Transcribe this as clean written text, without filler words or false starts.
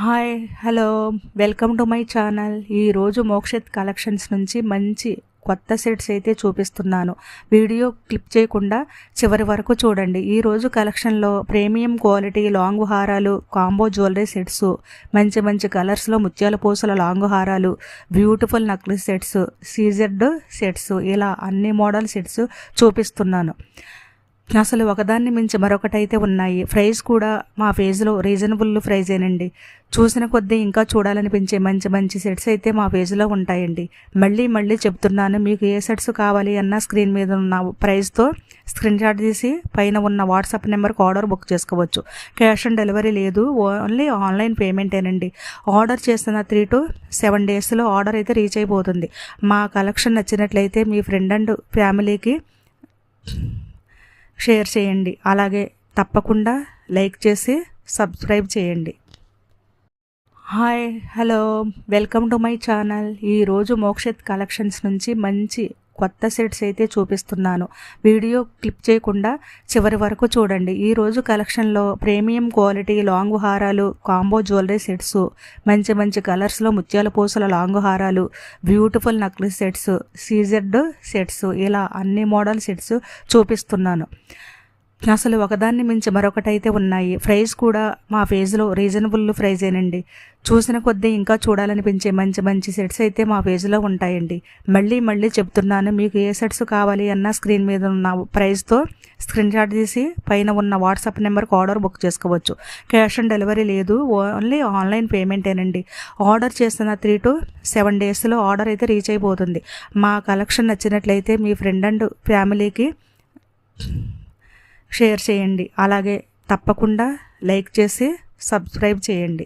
Hi hello welcome to my channel. ఈరోజు Mokshith collections నుంచి మంచి కొత్త సెట్స్ అయితే చూపిస్తున్నాను. వీడియో క్లిప్ చేయకుండా చివరి వరకు చూడండి. ఈరోజు కలెక్షన్లో ప్రీమియం క్వాలిటీ లాంగ్ హారాలు, కాంబో జ్యువెలరీ సెట్స్, మంచి మంచి కలర్స్లో ముత్యాల పూసల లాంగ్ హారాలు, beautiful necklace sets, CZ sets, ఇలా అన్ని మోడల్ సెట్స్ చూపిస్తున్నాను. అసలు ఒకదాన్ని మించి మరొకటైతే ఉన్నాయి. ప్రైస్ కూడా మా పేజ్లో రీజనబుల్ ప్రైజేనండి. చూసిన కొద్దీ ఇంకా చూడాలనిపించే మంచి మంచి సెట్స్ అయితే మా పేజ్లో ఉంటాయండి. మళ్ళీ చెప్తున్నాను, మీకు ఏ సెట్స్ కావాలి అన్న స్క్రీన్ మీద ఉన్న ప్రైస్తో స్క్రీన్ షాట్ తీసి పైన ఉన్న వాట్సాప్ నెంబర్కి ఆర్డర్ బుక్ చేసుకోవచ్చు. క్యాష్ ఆన్ డెలివరీ లేదు, ఓన్లీ ఆన్లైన్ పేమెంటేనండి. ఆర్డర్ చేస్తున్న 3 to 7 డేస్లో ఆర్డర్ అయితే రీచ్ అయిపోతుంది. మా కలెక్షన్ నచ్చినట్లయితే మీ ఫ్రెండ్ అండ్ ఫ్యామిలీకి షేర్ చేయండి. అలాగే తప్పకుండా లైక్ చేసి సబ్స్క్రైబ్ చేయండి. Hi hello welcome to my channel. ఈరోజు మోక్షిత్ కలెక్షన్స్ నుంచి మంచి కొత్త సెట్స్ అయితే చూపిస్తున్నాను. వీడియో క్లిప్ చేయకుండా చివరి వరకు చూడండి. ఈరోజు కలెక్షన్లో ప్రీమియం క్వాలిటీ లాంగ్ హారాలు, కాంబో జ్యువెలరీ సెట్స్, మంచి మంచి కలర్స్లో ముత్యాల పూసల లాంగ్ హారాలు, beautiful necklace sets, CZ sets, ఇలా అన్ని మోడల్ సెట్స్ చూపిస్తున్నాను. అసలు ఒకదాన్ని మించి మరొకటైతే ఉన్నాయి. ప్రైస్ కూడా మా పేజ్లో రీజనబుల్ ప్రైజేనండి. చూసిన కొద్దీ ఇంకా చూడాలనిపించే మంచి మంచి సెట్స్ అయితే మా పేజ్లో ఉంటాయండి. మళ్ళీ చెప్తున్నాను, మీకు ఏ సెట్స్ కావాలి అన్న స్క్రీన్ మీద ఉన్న ప్రైస్తో స్క్రీన్ షాట్ తీసి పైన ఉన్న వాట్సాప్ నెంబర్కి ఆర్డర్ బుక్ చేసుకోవచ్చు. క్యాష్ ఆన్ డెలివరీ లేదు, ఓన్లీ ఆన్లైన్ పేమెంటేనండి. ఆర్డర్ చేస్తున్న 3 to 7 డేస్లో ఆర్డర్ అయితే రీచ్ అయిపోతుంది. మా కలెక్షన్ నచ్చినట్లయితే మీ ఫ్రెండ్ అండ్ ఫ్యామిలీకి షేర్ చేయండి. అలాగే తప్పకుండా లైక్ చేసి సబ్స్క్రైబ్ చేయండి.